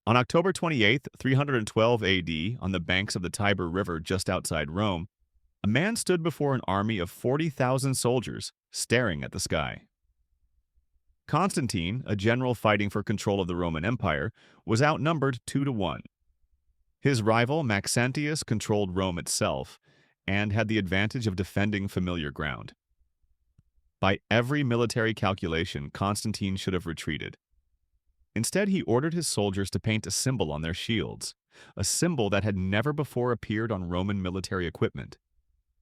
On October 28th, 312 AD, on the banks of the Tiber River just outside Rome, a man stood before an army of 40,000 soldiers, staring at the sky. Constantine, a general fighting for control of the Roman Empire, was outnumbered 2 to 1. His rival, Maxentius, controlled Rome itself and had the advantage of defending familiar ground. By every military calculation, Constantine should have retreated. Instead, he ordered his soldiers to paint a symbol on their shields, a symbol that had never before appeared on Roman military equipment,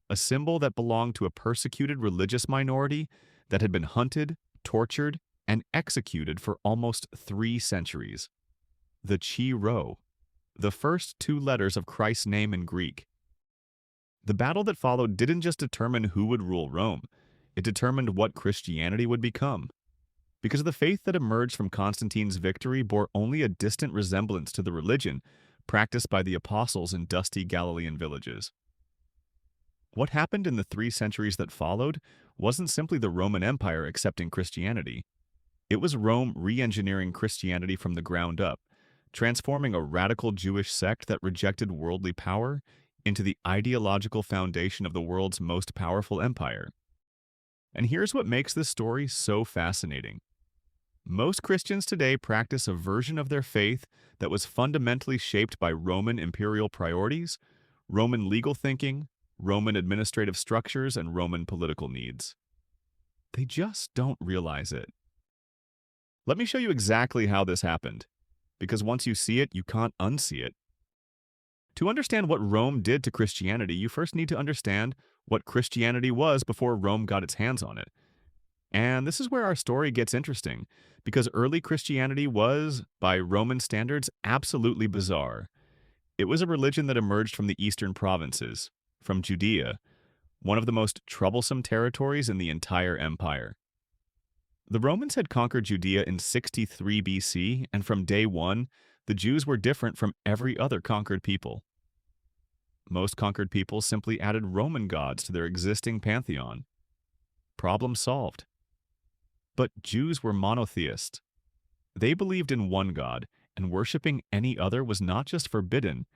a symbol that belonged to a persecuted religious minority that had been hunted, tortured, and executed for almost 3 centuries. The Chi Rho, the first 2 letters of Christ's name in Greek. The battle that followed didn't just determine who would rule Rome, it determined what Christianity would become. Because the faith that emerged from Constantine's victory bore only a distant resemblance to the religion practiced by the apostles in dusty Galilean villages. What happened in the 3 centuries that followed wasn't simply the Roman Empire accepting Christianity. It was Rome re-engineering Christianity from the ground up, transforming a radical Jewish sect that rejected worldly power into the ideological foundation of the world's most powerful empire. And here's what makes this story so fascinating. Most Christians today practice a version of their faith that was fundamentally shaped by Roman imperial priorities, Roman legal thinking, Roman administrative structures, and Roman political needs. They just don't realize it. Let me show you exactly how this happened, because once you see it, you can't unsee it. To understand what Rome did to Christianity, you first need to understand what Christianity was before Rome got its hands on it. And this is where our story gets interesting, because early Christianity was, by Roman standards, absolutely bizarre. It was a religion that emerged from the eastern provinces, from Judea, one of the most troublesome territories in the entire empire. The Romans had conquered Judea in 63 BC, and from day one, the Jews were different from every other conquered people. Most conquered peoples simply added Roman gods to their existing pantheon. Problem solved. But Jews were monotheists. They believed in one God, and worshipping any other was not just forbidden,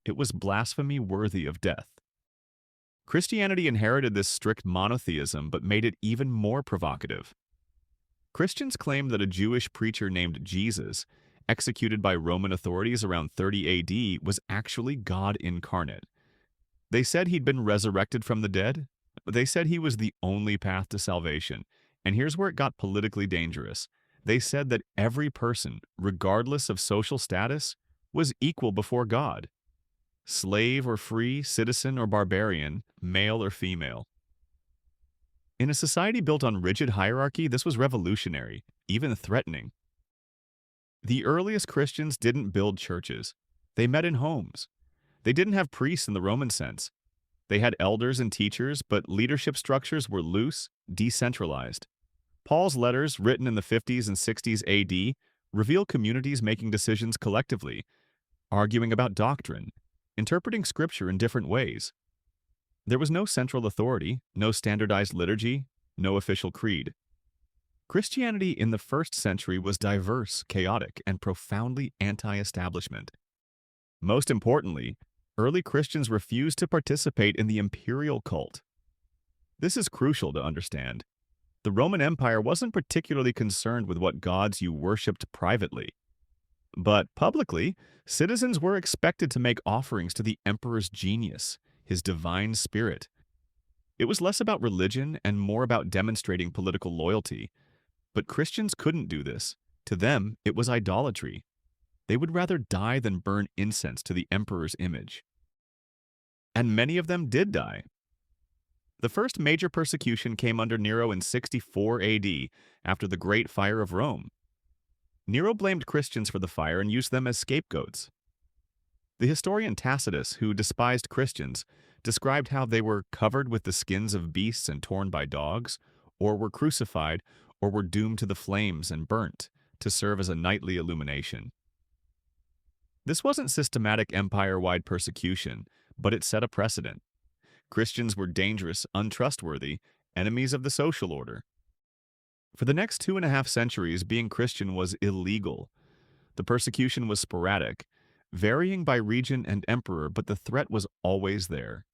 it was blasphemy worthy of death. Christianity inherited this strict monotheism but made it even more provocative. Christians claimed that a Jewish preacher named Jesus, executed by Roman authorities around 30 AD, was actually God incarnate. They said he'd been resurrected from the dead. They said he was the only path to salvation. And here's where it got politically dangerous. They said that every person, regardless of social status, was equal before God. Slave or free, citizen or barbarian, male or female. In a society built on rigid hierarchy, this was revolutionary, even threatening. The earliest Christians didn't build churches. They met in homes. They didn't have priests in the Roman sense. They had elders and teachers, but leadership structures were loose, decentralized. Paul's letters, written in the 50s and 60s AD, reveal communities making decisions collectively, arguing about doctrine, interpreting scripture in different ways. There was no central authority, no standardized liturgy, no official creed. Christianity in the 1st century was diverse, chaotic, and profoundly anti-establishment. Most importantly, early Christians refused to participate in the imperial cult. This is crucial to understand. The Roman Empire wasn't particularly concerned with what gods you worshipped privately. But publicly, citizens were expected to make offerings to the emperor's genius, his divine spirit. It was less about religion and more about demonstrating political loyalty. But Christians couldn't do this. To them, it was idolatry. They would rather die than burn incense to the emperor's image. And many of them did die. The first major persecution came under Nero in 64 AD, after the Great Fire of Rome. Nero blamed Christians for the fire and used them as scapegoats. The historian Tacitus, who despised Christians, described how they were covered with the skins of beasts and torn by dogs, or were crucified, or were doomed to the flames and burnt, to serve as a nightly illumination. This wasn't systematic empire-wide persecution, but it set a precedent. Christians were dangerous, untrustworthy, enemies of the social order. For the next 2.5 centuries, being Christian was illegal. The persecution was sporadic, varying by region and emperor, but the threat was always there.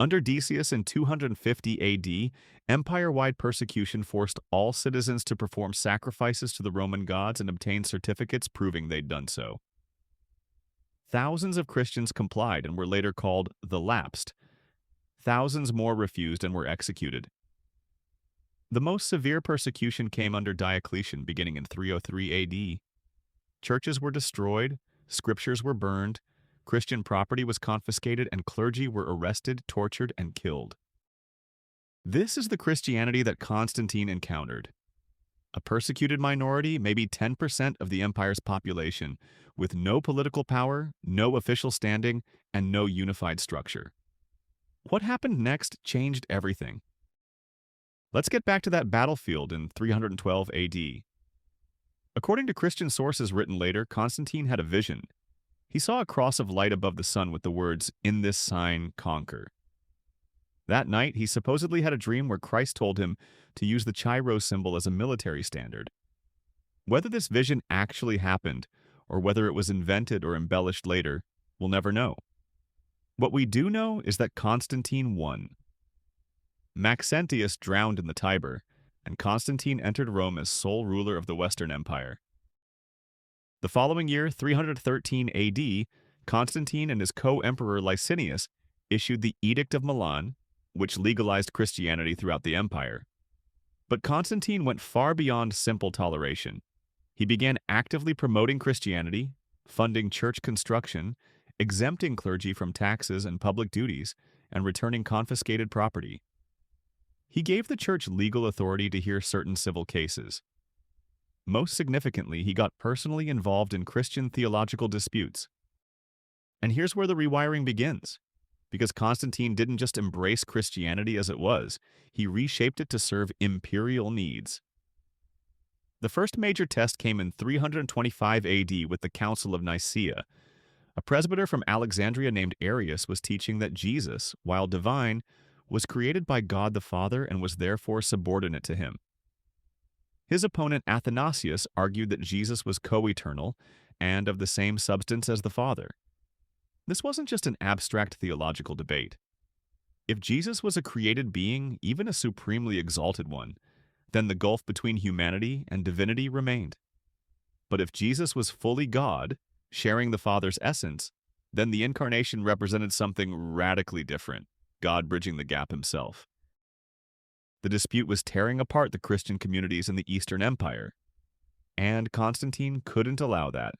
Under Decius in 250 AD, empire-wide persecution forced all citizens to perform sacrifices to the Roman gods and obtain certificates proving they'd done so. Thousands of Christians complied and were later called the lapsed. Thousands more refused and were executed. The most severe persecution came under Diocletian, beginning in 303 AD. Churches were destroyed, scriptures were burned, Christian property was confiscated, and clergy were arrested, tortured, and killed. This is the Christianity that Constantine encountered. A persecuted minority, maybe 10% of the empire's population, with no political power, no official standing, and no unified structure. What happened next changed everything. Let's get back to that battlefield in 312 AD. According to Christian sources written later, Constantine had a vision. He saw a cross of light above the sun with the words, "In this sign, conquer." That night, he supposedly had a dream where Christ told him to use the Chi-Rho symbol as a military standard. Whether this vision actually happened, or whether it was invented or embellished later, we'll never know. What we do know is that Constantine won. Maxentius drowned in the Tiber, and Constantine entered Rome as sole ruler of the Western Empire. The following year, 313 AD, Constantine and his co-emperor Licinius issued the Edict of Milan, which legalized Christianity throughout the empire. But Constantine went far beyond simple toleration. He began actively promoting Christianity, funding church construction, exempting clergy from taxes and public duties, and returning confiscated property. He gave the church legal authority to hear certain civil cases. Most significantly, he got personally involved in Christian theological disputes. And here's where the rewiring begins. Because Constantine didn't just embrace Christianity as it was, he reshaped it to serve imperial needs. The first major test came in 325 AD with the Council of Nicaea. A presbyter from Alexandria named Arius was teaching that Jesus, while divine, was created by God the Father and was therefore subordinate to him. His opponent Athanasius argued that Jesus was co-eternal and of the same substance as the Father. This wasn't just an abstract theological debate. If Jesus was a created being, even a supremely exalted one, then the gulf between humanity and divinity remained. But if Jesus was fully God, sharing the Father's essence, then the incarnation represented something radically different, God bridging the gap himself. The dispute was tearing apart the Christian communities in the Eastern Empire, and Constantine couldn't allow that.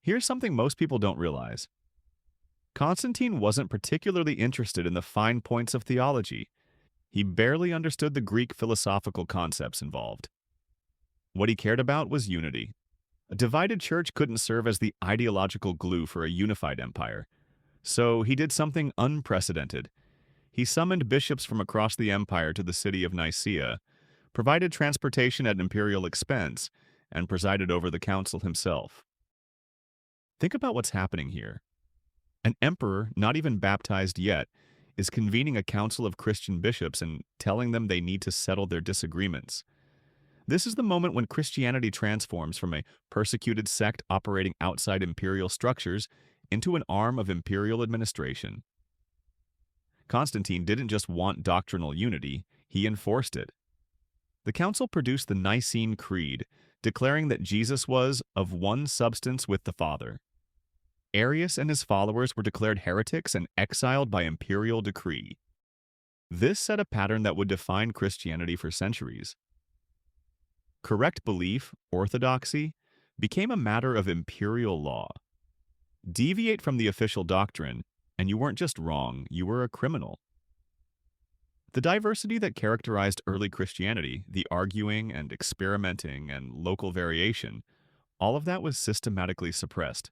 Here's something most people don't realize. Constantine wasn't particularly interested in the fine points of theology. He barely understood the Greek philosophical concepts involved. What he cared about was unity. A divided church couldn't serve as the ideological glue for a unified empire. So he did something unprecedented. He summoned bishops from across the empire to the city of Nicaea, provided transportation at imperial expense, and presided over the council himself. Think about what's happening here. An emperor, not even baptized yet, is convening a council of Christian bishops and telling them they need to settle their disagreements. This is the moment when Christianity transforms from a persecuted sect operating outside imperial structures into an arm of imperial administration. Constantine didn't just want doctrinal unity, he enforced it. The council produced the Nicene Creed, declaring that Jesus was of one substance with the Father. Arius and his followers were declared heretics and exiled by imperial decree. This set a pattern that would define Christianity for centuries. Correct belief, orthodoxy, became a matter of imperial law. Deviate from the official doctrine, and you weren't just wrong, you were a criminal. The diversity that characterized early Christianity, the arguing and experimenting and local variation, all of that was systematically suppressed.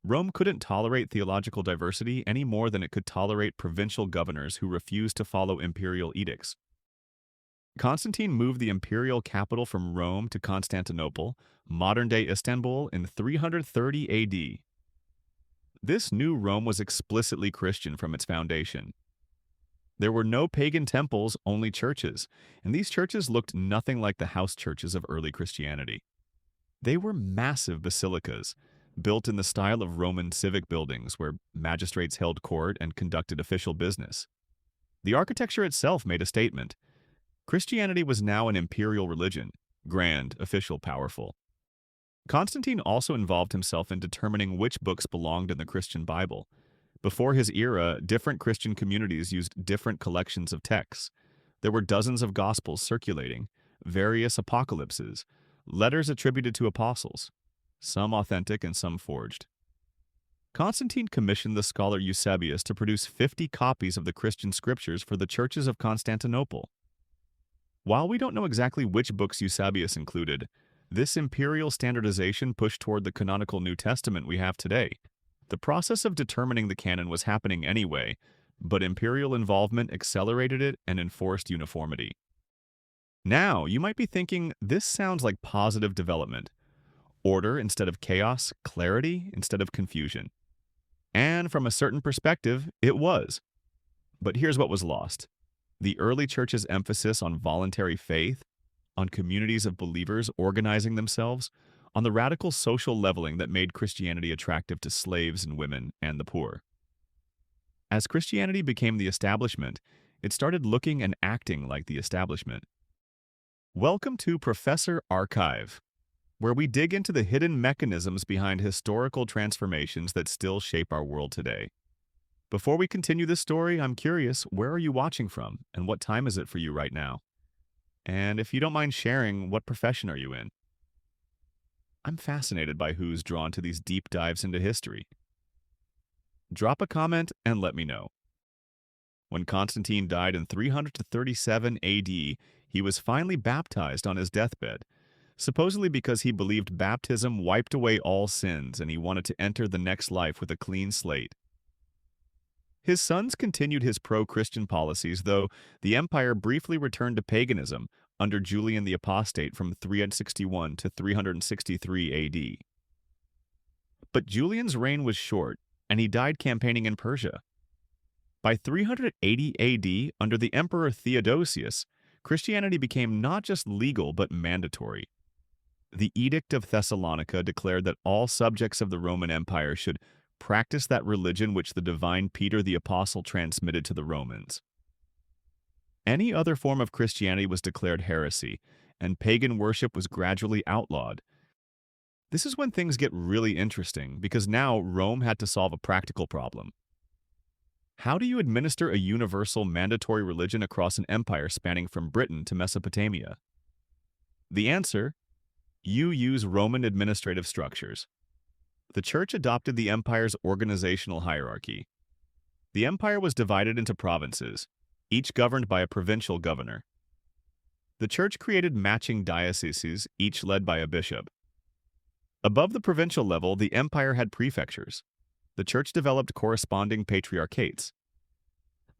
Rome couldn't tolerate theological diversity any more than it could tolerate provincial governors who refused to follow imperial edicts. Constantine moved the imperial capital from Rome to Constantinople, modern-day Istanbul, in 330 AD. This new Rome was explicitly Christian from its foundation. There were no pagan temples, only churches, and these churches looked nothing like the house churches of early Christianity. They were massive basilicas, built in the style of Roman civic buildings where magistrates held court and conducted official business. The architecture itself made a statement. Christianity was now an imperial religion, grand, official, powerful. Constantine also involved himself in determining which books belonged in the Christian Bible. Before his era, different Christian communities used different collections of texts. There were dozens of gospels circulating, various apocalypses, letters attributed to apostles, some authentic and some forged. Constantine commissioned the scholar Eusebius to produce 50 copies of the Christian scriptures for the churches of Constantinople. While we don't know exactly which books Eusebius included, this imperial standardization pushed toward the canonical New Testament we have today. The process of determining the canon was happening anyway, but imperial involvement accelerated it and enforced uniformity. Now, you might be thinking, this sounds like positive development. Order instead of chaos, clarity instead of confusion. And from a certain perspective, it was. But here's what was lost. The early church's emphasis on voluntary faith, on communities of believers organizing themselves, on the radical social leveling that made Christianity attractive to slaves and women and the poor. As Christianity became the establishment, it started looking and acting like the establishment. Welcome to Professor Archive, where we dig into the hidden mechanisms behind historical transformations that still shape our world today. Before we continue this story, I'm curious, where are you watching from, and what time is it for you right now? And if you don't mind sharing, what profession are you in? I'm fascinated by who's drawn to these deep dives into history. Drop a comment and let me know. When Constantine died in 337 AD, he was finally baptized on his deathbed, supposedly because he believed baptism wiped away all sins and he wanted to enter the next life with a clean slate. His sons continued his pro-Christian policies, though the empire briefly returned to paganism under Julian the Apostate from 361 to 363 AD. But Julian's reign was short, and he died campaigning in Persia. By 380 AD, under the Emperor Theodosius, Christianity became not just legal but mandatory. The Edict of Thessalonica declared that all subjects of the Roman Empire should practice that religion which the divine Peter the Apostle transmitted to the Romans. Any other form of Christianity was declared heresy, and pagan worship was gradually outlawed. This is when things get really interesting, because now Rome had to solve a practical problem. How do you administer a universal mandatory religion across an empire spanning from Britain to Mesopotamia? The answer: you use Roman administrative structures. The church adopted the empire's organizational hierarchy. The empire was divided into provinces, each governed by a provincial governor. The church created matching dioceses, each led by a bishop. Above the provincial level, the empire had prefectures. The church developed corresponding patriarchates.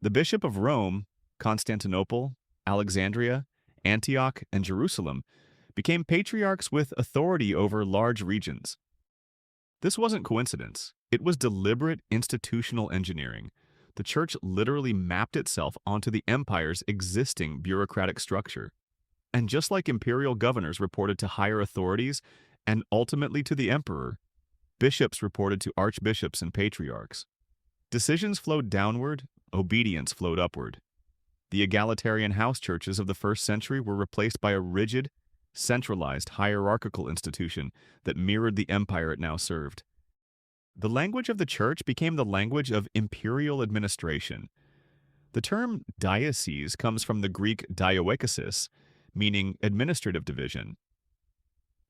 The Bishop of Rome, Constantinople, Alexandria, Antioch, and Jerusalem became patriarchs with authority over large regions. This wasn't coincidence. It was deliberate institutional engineering. The church literally mapped itself onto the empire's existing bureaucratic structure. And just like imperial governors reported to higher authorities and ultimately to the emperor, bishops reported to archbishops and patriarchs. Decisions flowed downward, obedience flowed upward. The egalitarian house churches of the first century were replaced by a rigid, centralized hierarchical institution that mirrored the empire it now served. The language of the church became the language of imperial administration. The term diocese comes from the Greek dioekesis, meaning administrative division.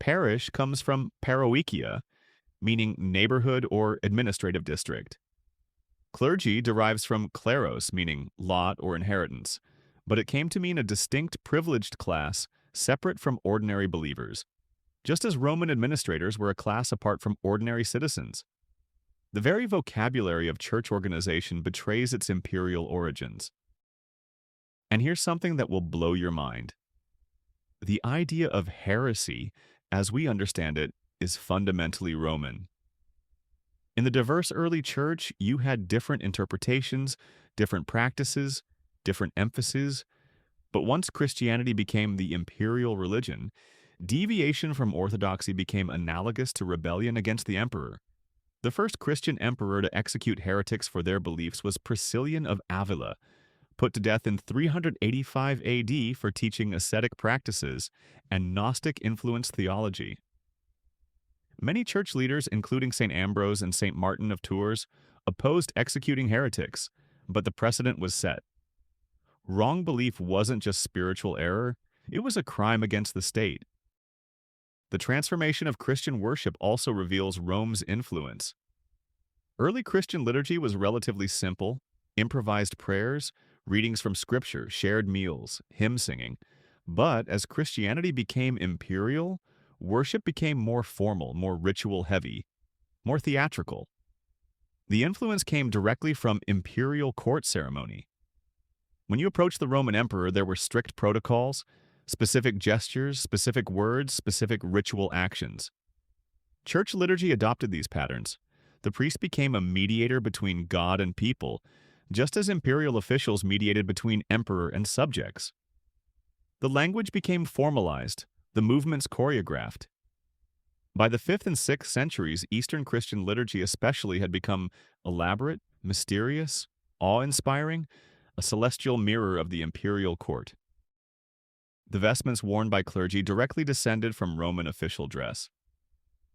Parish comes from paroikia, meaning neighborhood or administrative district. Clergy derives from kleros, meaning lot or inheritance, but it came to mean a distinct privileged class separate from ordinary believers, just as Roman administrators were a class apart from ordinary citizens. The very vocabulary of church organization betrays its imperial origins. And here's something that will blow your mind. The idea of heresy, as we understand it, is fundamentally Roman. In the diverse early church, you had different interpretations, different practices, different emphases, but once Christianity became the imperial religion, Deviation from orthodoxy became analogous to rebellion against the emperor. The first Christian emperor to execute heretics for their beliefs was Priscillian of Avila, put to death in 385 AD for teaching ascetic practices and Gnostic-influenced theology. Many church leaders, including St. Ambrose and St. Martin of Tours, opposed executing heretics, but the precedent was set. Wrong belief wasn't just spiritual error, it was a crime against the state. The transformation of Christian worship also reveals Rome's influence. Early Christian liturgy was relatively simple: improvised prayers, readings from scripture, shared meals, hymn singing. But as Christianity became imperial, worship became more formal, more ritual-heavy, more theatrical. The influence came directly from imperial court ceremony. When you approached the Roman emperor, there were strict protocols, specific gestures, specific words, specific ritual actions. Church liturgy adopted these patterns. The priest became a mediator between God and people, just as imperial officials mediated between emperor and subjects. The language became formalized, the movements choreographed. By the 5th and 6th centuries, Eastern Christian liturgy especially had become elaborate, mysterious, awe-inspiring, a celestial mirror of the imperial court. The vestments worn by clergy directly descended from Roman official dress.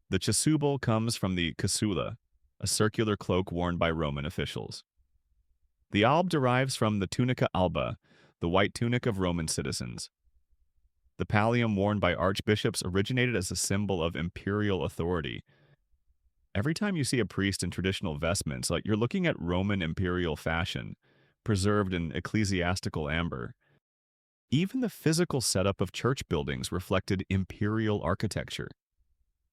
The chasuble comes from the casula, a circular cloak worn by Roman officials. The alb derives from the tunica alba, the white tunic of Roman citizens. The pallium worn by archbishops originated as a symbol of imperial authority. Every time you see a priest in traditional vestments, you're looking at Roman imperial fashion, preserved in ecclesiastical amber. Even the physical setup of church buildings reflected imperial architecture.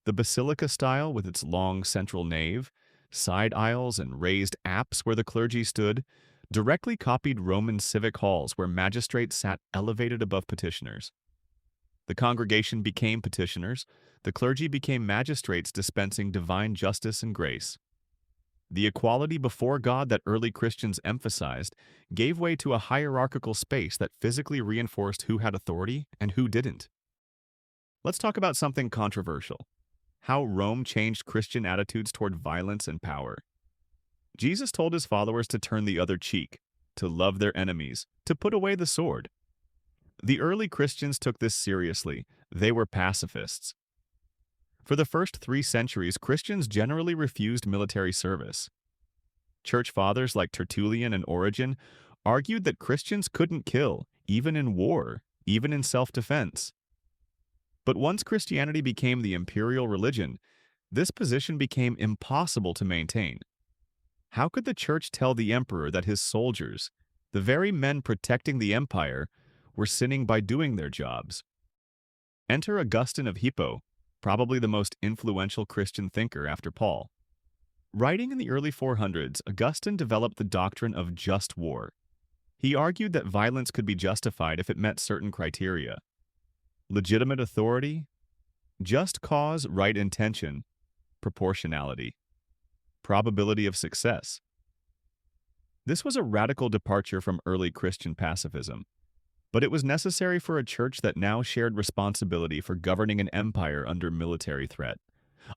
The basilica style, with its long central nave, side aisles, and raised apse where the clergy stood, directly copied Roman civic halls where magistrates sat elevated above petitioners. The congregation became petitioners, the clergy became magistrates dispensing divine justice and grace. The equality before God that early Christians emphasized gave way to a hierarchical space that physically reinforced who had authority and who didn't. Let's talk about something controversial: how Rome changed Christian attitudes toward violence and power. Jesus told his followers to turn the other cheek, to love their enemies, to put away the sword. The early Christians took this seriously. They were pacifists. For the first 3 centuries, Christians generally refused military service. Church fathers like Tertullian and Origen argued that Christians couldn't kill, even in war, even in self-defense. But once Christianity became the imperial religion, this position became impossible to maintain. How could the church tell the emperor that his soldiers, the very men protecting the empire, were sinning by doing their jobs? Enter Augustine of Hippo, probably the most influential Christian thinker after Paul. Writing in the early 400s, Augustine developed the doctrine of just war. He argued that violence could be justified if it met certain criteria: legitimate authority, just cause, right intention, proportionality, probability of success. This was a radical departure from early Christian pacifism, but it was necessary for a church that now shared responsibility for governing an empire under military threat.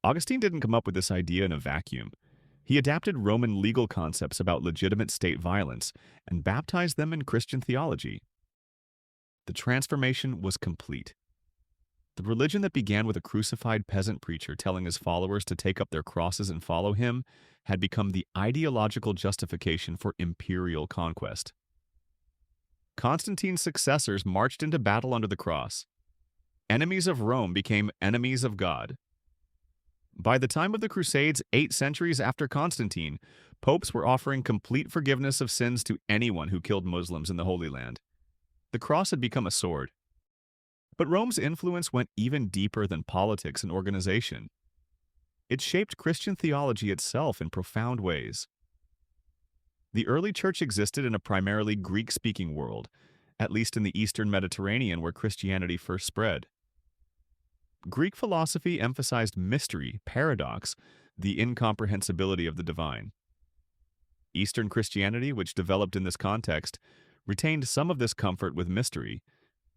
Augustine didn't come up with this idea in a vacuum. He adapted Roman legal concepts about legitimate state violence and baptized them in Christian theology. The transformation was complete. The religion that began with a crucified peasant preacher telling his followers to take up their crosses and follow him had become the ideological justification for imperial conquest. Constantine's successors marched into battle under the cross. Enemies of Rome became enemies of God. By the time of the Crusades, 8 centuries after Constantine, popes were offering complete forgiveness of sins to anyone who killed Muslims in the Holy Land. The cross had become a sword. But Rome's influence went even deeper than politics and organization. It shaped Christian theology itself in profound ways. The early church existed in a primarily Greek-speaking world, at least in the Eastern Mediterranean where Christianity first spread. Greek philosophy emphasized mystery, paradox, the incomprehensibility of the divine. Eastern Christianity, which developed in this context, retained some of this comfort with mystery,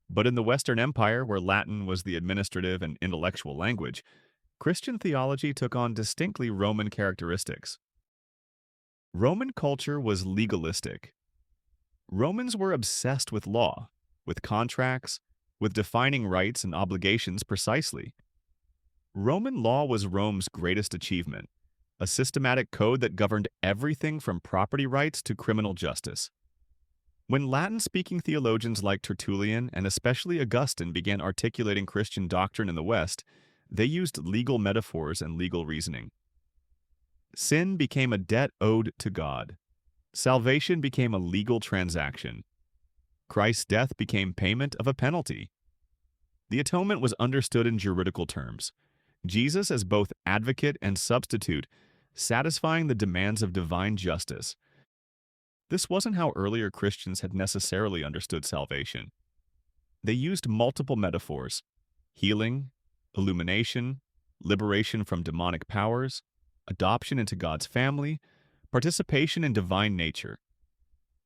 But in the Western Empire, where Latin was the administrative and intellectual language, Christian theology took on distinctly Roman characteristics. Roman culture was legalistic. Romans were obsessed with law, with contracts, with defining rights and obligations precisely. Roman law was Rome's greatest achievement, a systematic code that governed everything from property rights to criminal justice. When Latin-speaking theologians like Tertullian and especially Augustine began articulating Christian doctrine in the West, they used legal metaphors and legal reasoning. Sin became a debt owed to God. Salvation became a legal transaction. Christ's death became payment of a penalty. The atonement was understood in juridical terms. Jesus as both advocate and substitute, satisfying the demands of divine justice. This wasn't how earlier Christians had necessarily understood salvation. They used multiple metaphors: healing, illumination, liberation from demonic powers, adoption into God's family, participation in divine nature.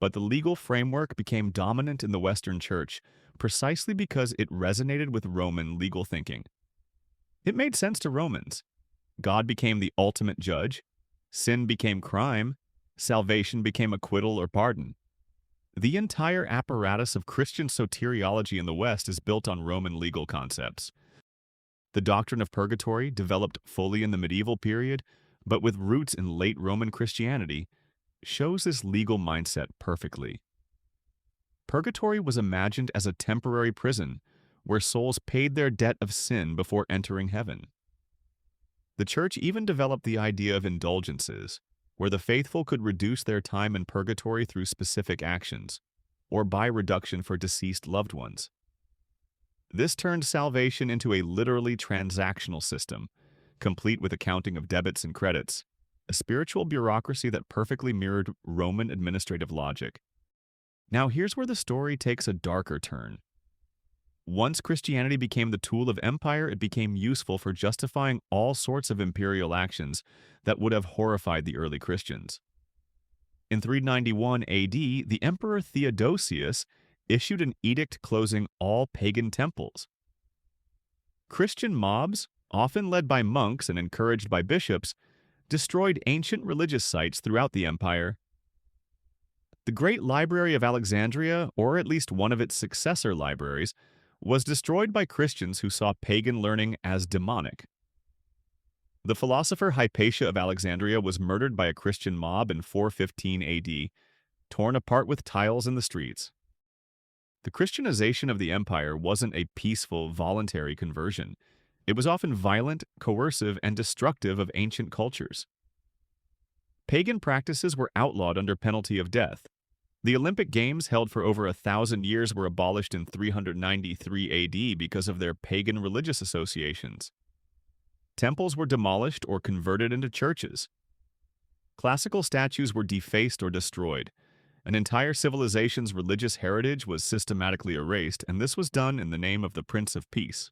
But the legal framework became dominant in the Western Church precisely because it resonated with Roman legal thinking. It made sense to Romans. God became the ultimate judge, sin became crime, salvation became acquittal or pardon. The entire apparatus of Christian soteriology in the West is built on Roman legal concepts. The doctrine of purgatory, developed fully in the medieval period, but with roots in late Roman Christianity, shows this legal mindset perfectly. Purgatory was imagined as a temporary prison where souls paid their debt of sin before entering heaven. The Church even developed the idea of indulgences, where the faithful could reduce their time in purgatory through specific actions, or by reduction for deceased loved ones. This turned salvation into a literally transactional system, complete with accounting of debits and credits, a spiritual bureaucracy that perfectly mirrored Roman administrative logic. Now here's where the story takes a darker turn. Once Christianity became the tool of empire, it became useful for justifying all sorts of imperial actions that would have horrified the early Christians. In 391 AD, the Emperor Theodosius issued an edict closing all pagan temples. Christian mobs, often led by monks and encouraged by bishops, destroyed ancient religious sites throughout the empire. The Great Library of Alexandria, or at least one of its successor libraries, was destroyed by Christians who saw pagan learning as demonic. The philosopher Hypatia of Alexandria was murdered by a Christian mob in 415 AD, torn apart with tiles in the streets. The Christianization of the empire wasn't a peaceful, voluntary conversion. It was often violent, coercive, and destructive of ancient cultures. Pagan practices were outlawed under penalty of death. The Olympic Games, held for over 1,000 years, were abolished in 393 AD because of their pagan religious associations. Temples were demolished or converted into churches. Classical statues were defaced or destroyed. An entire civilization's religious heritage was systematically erased, and this was done in the name of the Prince of Peace.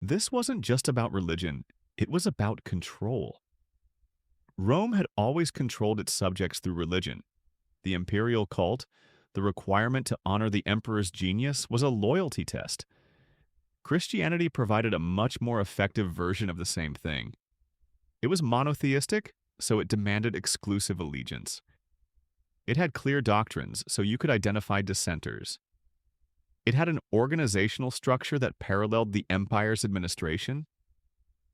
This wasn't just about religion, it was about control. Rome had always controlled its subjects through religion. The imperial cult, the requirement to honor the emperor's genius, was a loyalty test. Christianity provided a much more effective version of the same thing. It was monotheistic, so it demanded exclusive allegiance. It had clear doctrines, so you could identify dissenters. It had an organizational structure that paralleled the empire's administration.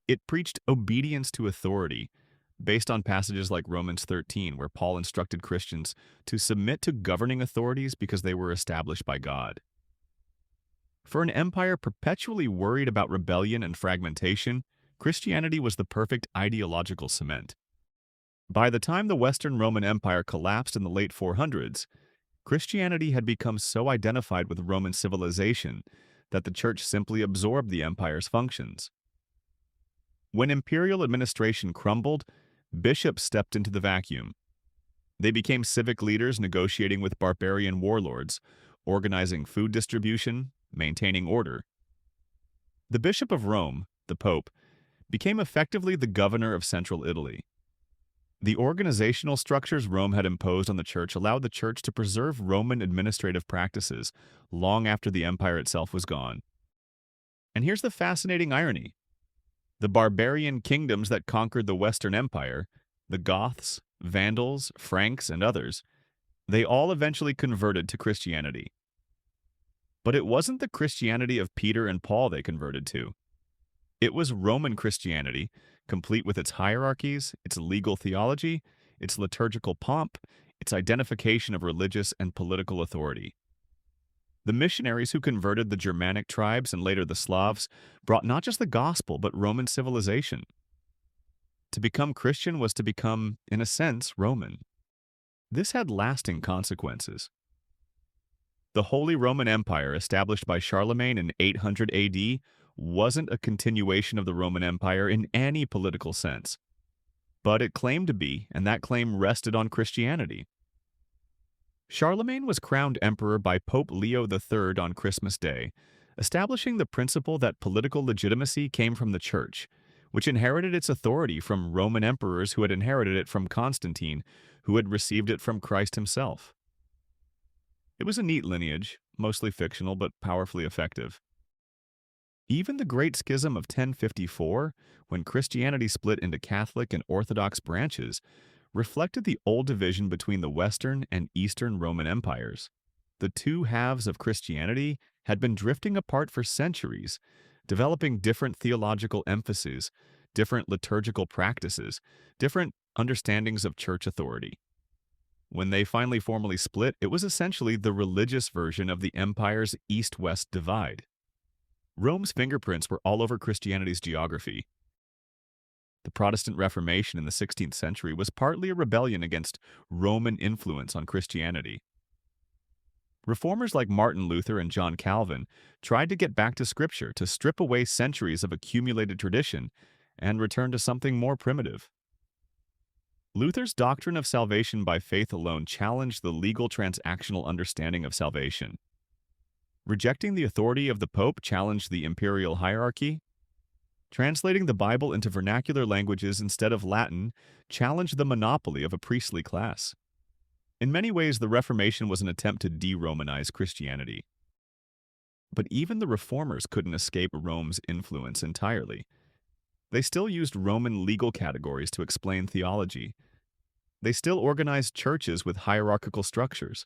It preached obedience to authority, based on passages like Romans 13, where Paul instructed Christians to submit to governing authorities because they were established by God. For an empire perpetually worried about rebellion and fragmentation, Christianity was the perfect ideological cement. By the time the Western Roman Empire collapsed in the late 400s, Christianity had become so identified with Roman civilization that the Church simply absorbed the empire's functions. When imperial administration crumbled, bishops stepped into the vacuum. They became civic leaders negotiating with barbarian warlords, organizing food distribution, maintaining order. The Bishop of Rome, the Pope, became effectively the governor of central Italy. The organizational structures Rome had imposed on the church allowed the church to preserve Roman administrative practices long after the empire itself was gone. And here's the fascinating irony. The barbarian kingdoms that conquered the Western Empire, the Goths, Vandals, Franks, and others, they all eventually converted to Christianity. But it wasn't the Christianity of Peter and Paul they converted to. It was Roman Christianity, complete with its hierarchies, its legal theology, its liturgical pomp, its identification of religious and political authority. The missionaries who converted the Germanic tribes and later the Slavs brought not just the gospel, but Roman civilization. To become Christian was to become, in a sense, Roman. This had lasting consequences. The Holy Roman Empire, established by Charlemagne in 800 AD, wasn't a continuation of the Roman Empire in any political sense. But it claimed to be, and that claim rested on Christianity. Charlemagne was crowned emperor by Pope Leo III on Christmas Day, establishing the principle that political legitimacy came from the Church, which inherited its authority from Roman emperors who had inherited it from Constantine, who had received it from Christ himself. It was a neat lineage, mostly fictional but powerfully effective. Even the Great Schism of 1054, when Christianity split into Catholic and Orthodox branches, reflected the old division between the Western and Eastern Roman empires. The two halves of Christianity had been drifting apart for centuries, developing different theological emphases, different liturgical practices, different understandings of church authority. When they finally formally split, it was essentially the religious version of the empire's east-west divide. Rome's fingerprints were all over Christianity's geography. The Protestant Reformation in the 16th century was partly a rebellion against Roman influence on Christianity. Reformers like Martin Luther and John Calvin tried to get back to Scripture to strip away centuries of accumulated tradition and return to something more primitive. Luther's doctrine of salvation by faith alone challenged the legal transactional understanding of salvation. Rejecting the authority of the Pope challenged the imperial hierarchy. Translating the Bible into vernacular languages instead of Latin challenged the monopoly of a priestly class. In many ways, the Reformation was an attempt to de-Romanize Christianity. But even the reformers couldn't escape Rome's influence entirely. They still used Roman legal categories to explain theology. They still organized churches with hierarchical structures.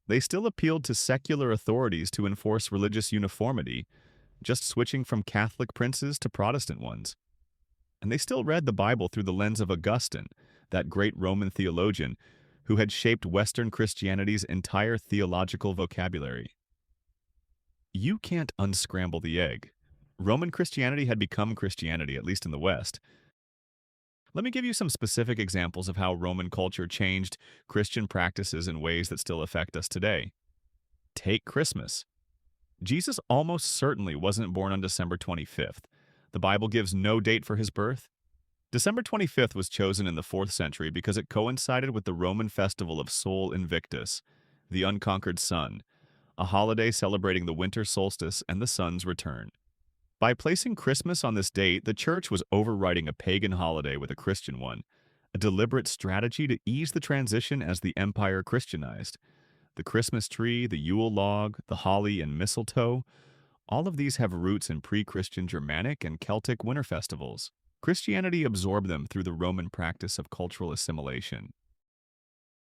They still appealed to secular authorities to enforce religious uniformity, just switching from Catholic princes to Protestant ones. And they still read the Bible through the lens of Augustine, that great Roman theologian who had shaped Western Christianity's entire theological vocabulary. You can't unscramble the egg. Roman Christianity had become Christianity, at least in the West. Let me give you some specific examples of how Roman culture changed Christian practices in ways that still affect us today. Take Christmas. Jesus almost certainly wasn't born on December 25th. The Bible gives no date for his birth. December 25th was chosen in the 4th century because it coincided with the Roman festival of Sol Invictus, the unconquered sun, a holiday celebrating the winter solstice and the sun's return. By placing Christmas on this date, the church was overriding a pagan holiday with a Christian one, a deliberate strategy to ease the transition as the empire Christianized. The Christmas tree, the Yule log, the holly, and mistletoe, all of these have roots in pre-Christian Germanic and Celtic winter festivals. Christianity absorbed them through the Roman practice of cultural assimilation.